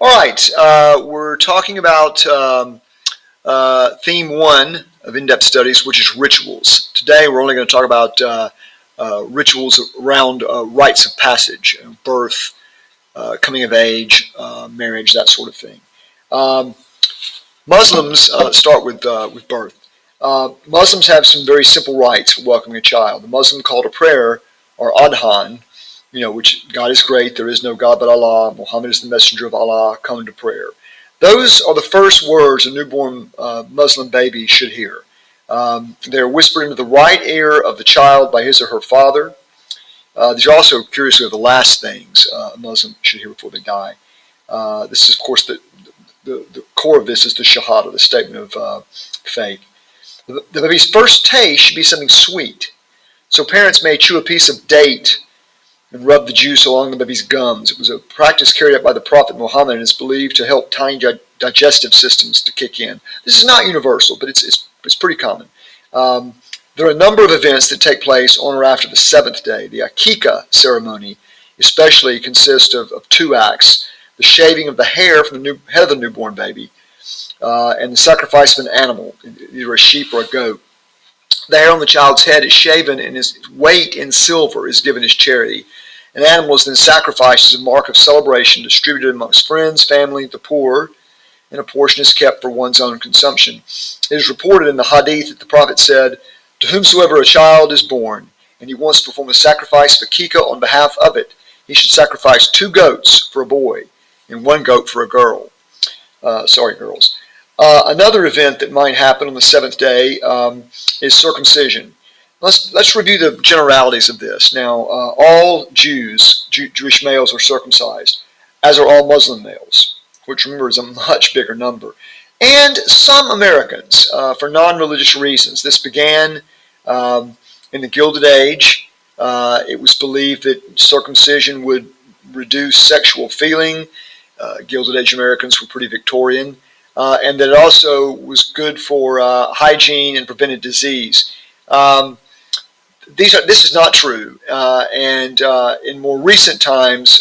All right, we're talking about theme one of in-depth studies, which is rituals. Today, we're only going to talk about rituals around rites of passage, birth, coming of age, marriage, that sort of thing. Um, Muslims start with birth. Muslims have some very simple rites for welcoming a child. The Muslim call to prayer, or adhan, which God is great, there is no God but Allah, Muhammad is the messenger of Allah, come to prayer. Those are the first words a newborn Muslim baby should hear. They're whispered into the right ear of the child by his or her father. These are also, curiously, the last things a Muslim should hear before they die. This is, of course, the core of this is the Shahada, the statement of faith. The baby's first taste should be something sweet. So parents may chew a piece of date and rub the juice along the baby's gums. It was a practice carried out by the Prophet Muhammad and is believed to help tiny digestive systems to kick in. This is not universal, but it's pretty common. There are a number of events that take place on or after the seventh day. The Akika ceremony especially consists of two acts: the shaving of the hair from the head of the newborn baby, and the sacrifice of an animal, either a sheep or a goat. The hair on the child's head is shaven, and his weight in silver is given as charity. An animal is then sacrificed as a mark of celebration, distributed amongst friends, family, the poor, and a portion is kept for one's own consumption. It is reported in the Hadith that the Prophet said, "To whomsoever a child is born, and he wants to perform a sacrifice of Akika on behalf of it, he should sacrifice 2 goats for a boy and 1 goat for a girl." Girls. Another event that might happen on the seventh day is circumcision. Let's review the generalities of this. Now, all Jewish males are circumcised, as are all Muslim males, which, remember, is a much bigger number. And some Americans, for non-religious reasons. This began in the Gilded Age. It was believed that circumcision would reduce sexual feeling. Gilded Age Americans were pretty Victorian. And that it also was good for hygiene and prevented disease. This is not true, and in more recent times,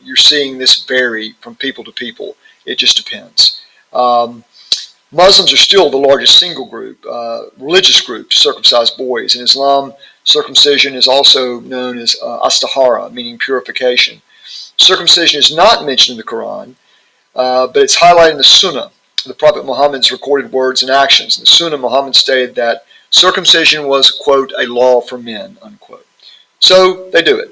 you're seeing this vary from people to people. It just depends. Muslims are still the largest single group, religious group to circumcise boys. In Islam, circumcision is also known as astahara, meaning purification. Circumcision is not mentioned in the Quran, but it's highlighted in the Sunnah, the Prophet Muhammad's recorded words and actions. In the Sunnah, Muhammad stated that circumcision was, quote, a law for men, unquote. So they do it.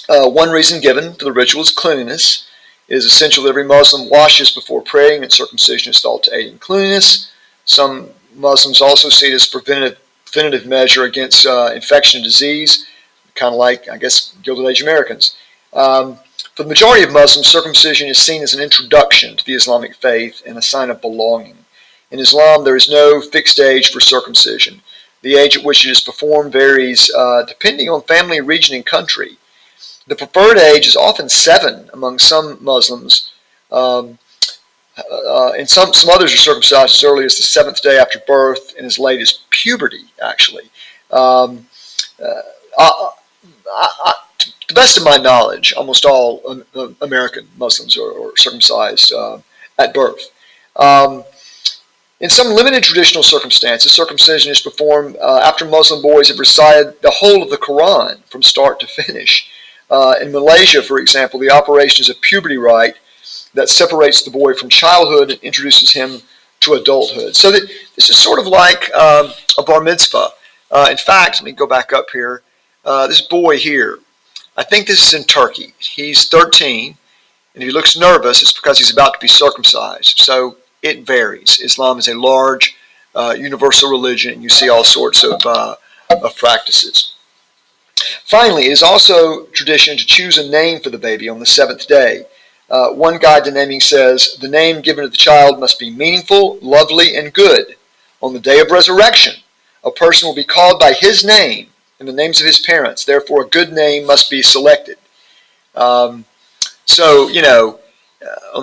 One reason given for the ritual is cleanliness. It is essential that every Muslim washes before praying, and circumcision is thought to aid in cleanliness. Some Muslims also see it as a preventative measure against infection and disease, kind of like, I guess, Gilded Age Americans. For the majority of Muslims, circumcision is seen as an introduction to the Islamic faith and a sign of belonging. In Islam, there is no fixed age for circumcision. The age at which it is performed varies depending on family, region, and country. The preferred age is often 7 among some Muslims, and some others are circumcised as early as the 7th day after birth and as late as puberty, actually. To the best of my knowledge, almost all American Muslims are circumcised at birth. In some limited traditional circumstances, circumcision is performed after Muslim boys have recited the whole of the Quran from start to finish. In Malaysia, for example, the operation is a puberty rite that separates the boy from childhood and introduces him to adulthood. So this is sort of like a bar mitzvah. In fact, let me go back up here. This boy here, I think this is in Turkey. He's 13, and if he looks nervous, it's because he's about to be circumcised. So it varies. Islam is a large, universal religion, and you see all sorts of practices. Finally, it is also tradition to choose a name for the baby on the 7th day. One guide to naming says, the name given to the child must be meaningful, lovely, and good. On the day of resurrection, a person will be called by his name and the names of his parents. Therefore, a good name must be selected. On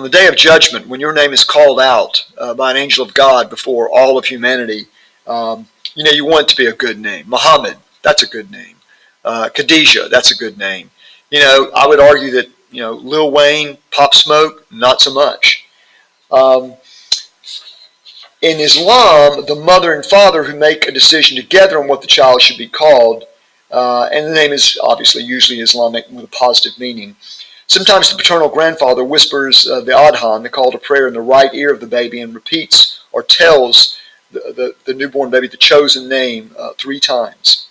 the day of judgment, when your name is called out by an angel of God before all of humanity, you want it to be a good name. Muhammad, that's a good name. Khadijah, that's a good name. I would argue that Lil Wayne, Pop Smoke, not so much. Um, in Islam, the mother and father who make a decision together on what the child should be called, and the name is obviously usually Islamic with a positive meaning. Sometimes the paternal grandfather whispers the adhan, the call to prayer, in the right ear of the baby and repeats or tells the newborn baby the chosen name 3 times.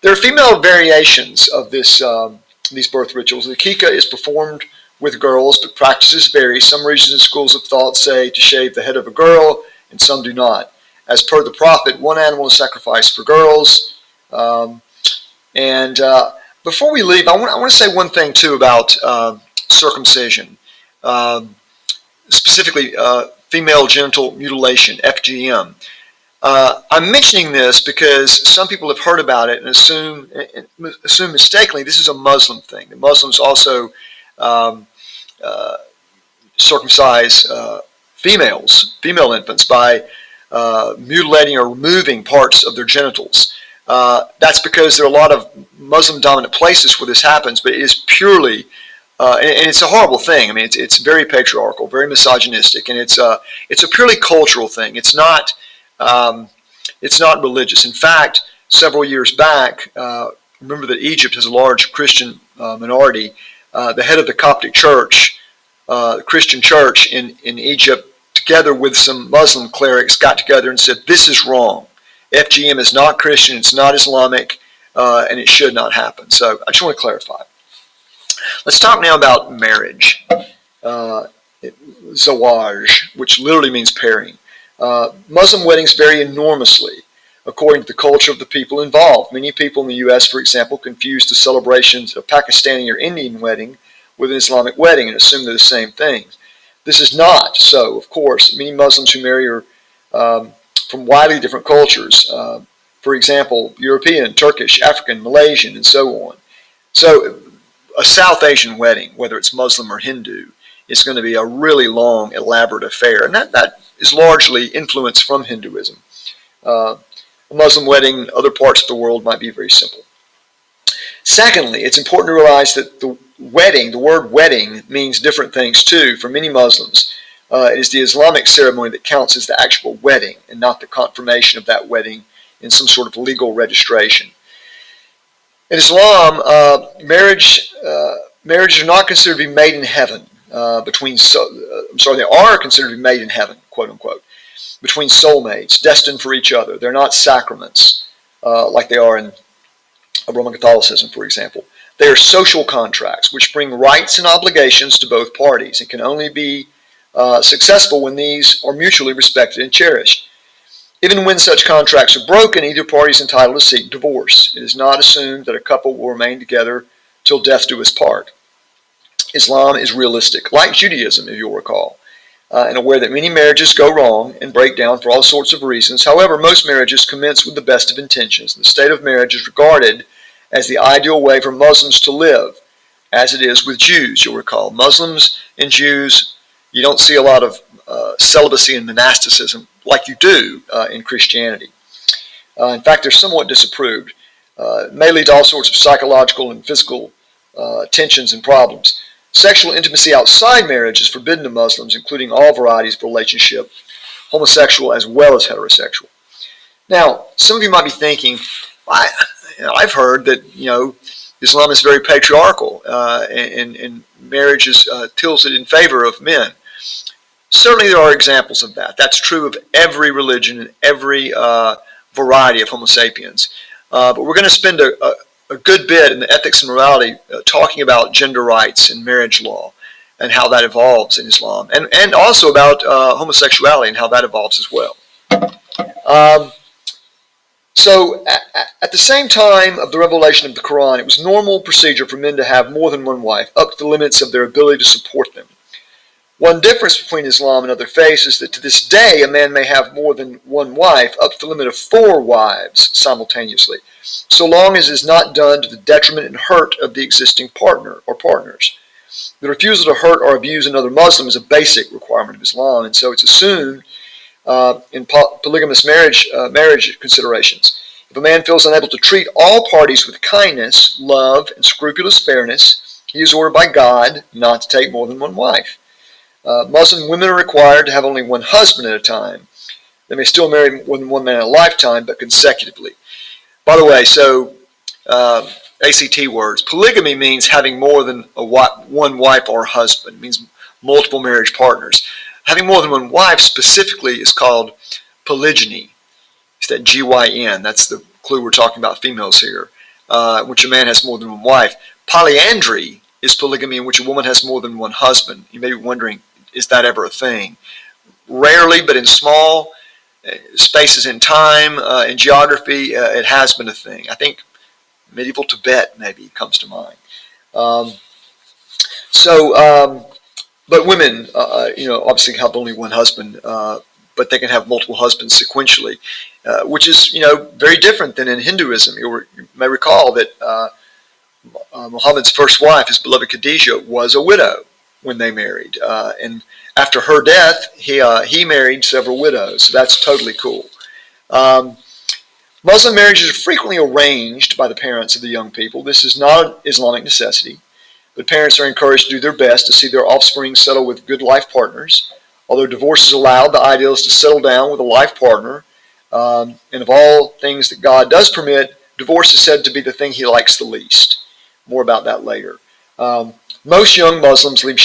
There are female variations of these birth rituals. The kika is performed with girls, but practices vary. Some regions and schools of thought say to shave the head of a girl, and some do not. As per the Prophet, 1 animal is sacrificed for girls. Before we leave, I want to say one thing too about circumcision, specifically female genital mutilation, FGM. I'm mentioning this because some people have heard about it and assume mistakenly this is a Muslim thing. The Muslims also circumcise female infants by mutilating or removing parts of their genitals. That's because there are a lot of Muslim-dominant places where this happens, but it is purely, and it's a horrible thing. I mean, it's very patriarchal, very misogynistic, and it's a purely cultural thing. It's not religious. In fact, several years back, remember that Egypt has a large Christian minority. The head of the Coptic Church, Christian church in Egypt, together with some Muslim clerics, got together and said, this is wrong. FGM is not Christian, it's not Islamic, and it should not happen. So I just want to clarify. Let's talk now about marriage. Zawaj, which literally means pairing. Muslim weddings vary enormously according to the culture of the people involved. Many people in the U.S., for example, confuse the celebrations of Pakistani or Indian wedding with an Islamic wedding and assume they're the same things. This is not so, of course. Many Muslims who marry are from widely different cultures. For example, European, Turkish, African, Malaysian, and so on. So a South Asian wedding, whether it's Muslim or Hindu, is going to be a really long, elaborate affair. And that is largely influenced from Hinduism. A Muslim wedding in other parts of the world might be very simple. Secondly, it's important to realize that the word wedding, means different things too for many Muslims. It is the Islamic ceremony that counts as the actual wedding and not the confirmation of that wedding in some sort of legal registration. In Islam, marriages are not considered to be made in heaven they are considered to be made in heaven, quote unquote, between soulmates, destined for each other. They're not sacraments like they are in Roman Catholicism, for example. They are social contracts which bring rights and obligations to both parties and can only be successful when these are mutually respected and cherished. Even when such contracts are broken, either party is entitled to seek divorce. It is not assumed that a couple will remain together till death do us part. Islam is realistic, like Judaism, if you'll recall, and aware that many marriages go wrong and break down for all sorts of reasons. However, most marriages commence with the best of intentions. The state of marriage is regarded as the ideal way for Muslims to live, as it is with Jews, you'll recall. Muslims and Jews, you don't see a lot of celibacy and monasticism like you do in Christianity. In fact, they're somewhat disapproved. It may lead to all sorts of psychological and physical tensions and problems. Sexual intimacy outside marriage is forbidden to Muslims, including all varieties of relationship, homosexual as well as heterosexual. Now, some of you might be thinking, I've heard that Islam is very patriarchal and marriage is tilted in favor of men. Certainly there are examples of that. That's true of every religion and every variety of Homo sapiens. But we're going to spend a good bit in the ethics and morality talking about gender rights and marriage law and how that evolves in Islam, and also about homosexuality and how that evolves as well. So at the same time of the revelation of the Quran, it was normal procedure for men to have more than one wife, up to the limits of their ability to support them. One difference between Islam and other faiths is that to this day a man may have more than one wife, up to the limit of 4 wives simultaneously, so long as it is not done to the detriment and hurt of the existing partner or partners. The refusal to hurt or abuse another Muslim is a basic requirement of Islam, and so it's assumed in polygamous marriage considerations. If a man feels unable to treat all parties with kindness, love, and scrupulous fairness, He is ordered by God not to take more than one wife. Muslim women are required to have only one husband at a time. They may still marry more than one man in a lifetime, but consecutively. By the way, so ACT words. Polygamy means having more than one wife or husband. It means multiple marriage partners. Having more than one wife specifically is called polygyny. It's that GYN. That's the clue we're talking about females here, which a man has more than one wife. Polyandry is polygamy in which a woman has more than one husband. You may be wondering, is that ever a thing? Rarely, but in small spaces in time, in geography, it has been a thing. I think medieval Tibet maybe comes to mind. But women, obviously have only one husband, but they can have multiple husbands sequentially, which is, very different than in Hinduism. You may recall that Muhammad's first wife, his beloved Khadijah, was a widow when they married, and after her death, he married several widows. So that's totally cool. Muslim marriages are frequently arranged by the parents of the young people. This is not an Islamic necessity, but parents are encouraged to do their best to see their offspring settle with good life partners. Although divorce is allowed, the ideal is to settle down with a life partner. And of all things that God does permit, divorce is said to be the thing he likes the least. More about that later. Most young Muslims live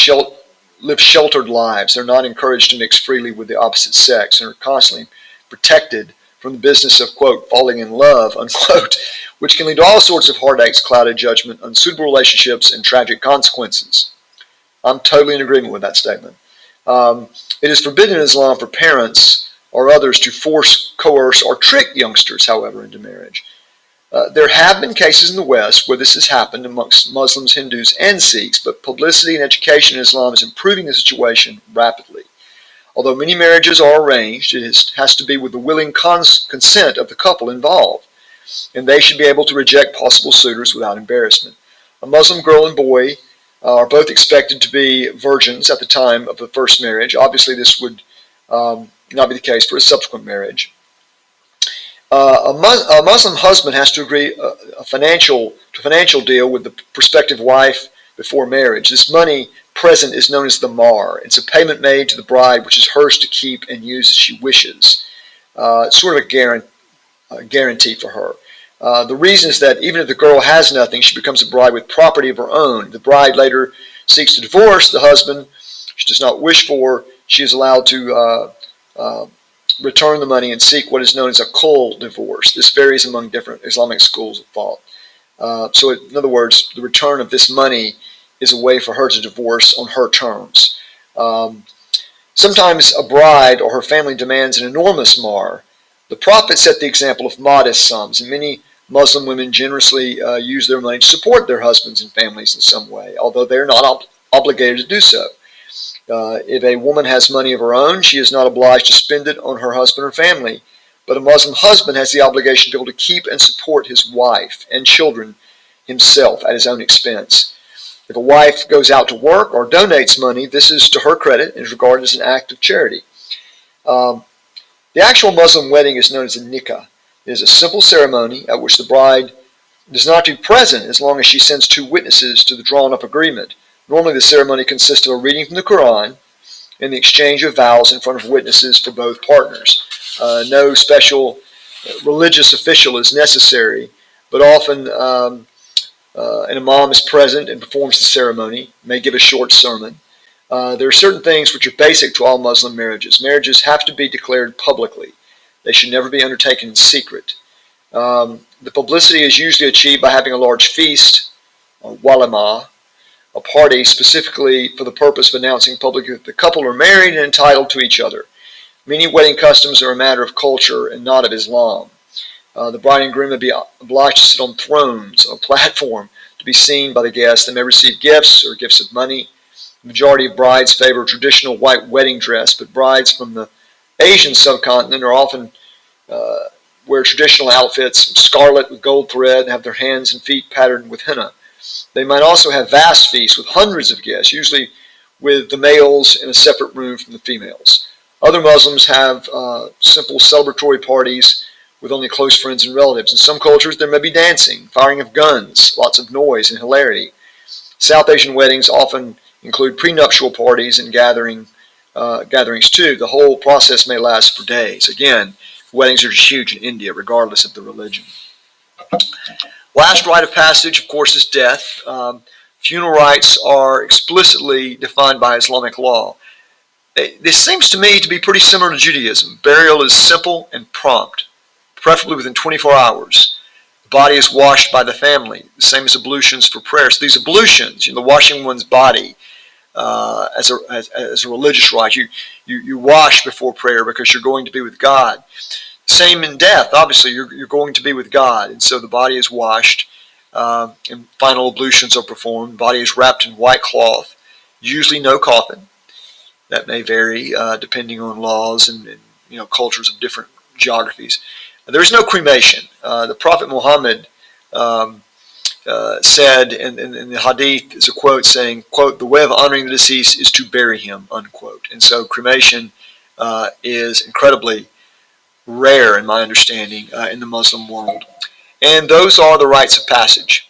sheltered lives. They're not encouraged to mix freely with the opposite sex and are constantly protected from the business of, quote, falling in love, unquote, which can lead to all sorts of heartaches, clouded judgment, unsuitable relationships, and tragic consequences. I'm totally in agreement with that statement. It is forbidden in Islam for parents or others to force, coerce, or trick youngsters, however, into marriage. There have been cases in the West where this has happened amongst Muslims, Hindus, and Sikhs, but publicity and education in Islam is improving the situation rapidly. Although many marriages are arranged, it has to be with the willing consent of the couple involved, and they should be able to reject possible suitors without embarrassment. A Muslim girl and boy are both expected to be virgins at the time of the first marriage. Obviously, this would not be the case for a subsequent marriage. A Muslim husband has to agree a financial deal with the prospective wife before marriage. This money present is known as the mar. It's a payment made to the bride which is hers to keep and use as she wishes. It's sort of a guarantee for her. The reason is that even if the girl has nothing, she becomes a bride with property of her own. The bride later seeks to divorce the husband she does not wish for. She is allowed to return the money and seek what is known as a kul divorce. This varies among different Islamic schools of thought. So in other words, the return of this money is a way for her to divorce on her terms. Sometimes a bride or her family demands an enormous mar. The Prophet set the example of modest sums, and many Muslim women generously use their money to support their husbands and families in some way, although they are not obligated to do so. If a woman has money of her own, she is not obliged to spend it on her husband or family, but a Muslim husband has the obligation to be able to keep and support his wife and children himself at his own expense. If a wife goes out to work or donates money, this is to her credit and is regarded as an act of charity. The actual Muslim wedding is known as a nikah. It is a simple ceremony at which the bride does not have to be present as long as she sends two witnesses to the drawn-up agreement. Normally the ceremony consists of a reading from the Quran and the exchange of vows in front of witnesses for both partners. No special religious official is necessary, but often an imam is present and performs the ceremony, may give a short sermon. There are certain things which are basic to all Muslim marriages. Marriages have to be declared publicly. They should never be undertaken in secret. The publicity is usually achieved by having a large feast, or walima, a party specifically for the purpose of announcing publicly that the couple are married and entitled to each other. Many wedding customs are a matter of culture and not of Islam. The bride and groom may be obliged to sit on thrones or a platform to be seen by the guests. They may receive gifts or gifts of money. The majority of brides favor a traditional white wedding dress, but brides from the Asian subcontinent are often wear traditional outfits, scarlet with gold thread, and have their hands and feet patterned with henna. They might also have vast feasts with hundreds of guests, usually with the males in a separate room from the females. Other Muslims have simple celebratory parties with only close friends and relatives. In some cultures, there may be dancing, firing of guns, lots of noise and hilarity. South Asian weddings often include prenuptial parties and gatherings too. The whole process may last for days. Again, weddings are just huge in India, regardless of the religion. Last rite of passage, of course, is death. Funeral rites are explicitly defined by Islamic law. This seems to me to be pretty similar to Judaism. Burial is simple and prompt, preferably within 24 hours. The body is washed by the family, the same as ablutions for prayer. So these ablutions, the washing one's body as a religious rite, you wash before prayer because you're going to be with God. Same in death. Obviously, you're going to be with God, and so the body is washed, and final ablutions are performed. The body is wrapped in white cloth, usually no coffin. That may vary depending on laws and cultures of different geographies. There is no cremation. The Prophet Muhammad said in the Hadith is a quote saying, quote, "The way of honoring the deceased is to bury him," unquote. And so cremation is incredibly rare, in my understanding, in the Muslim world. And those are the rites of passage.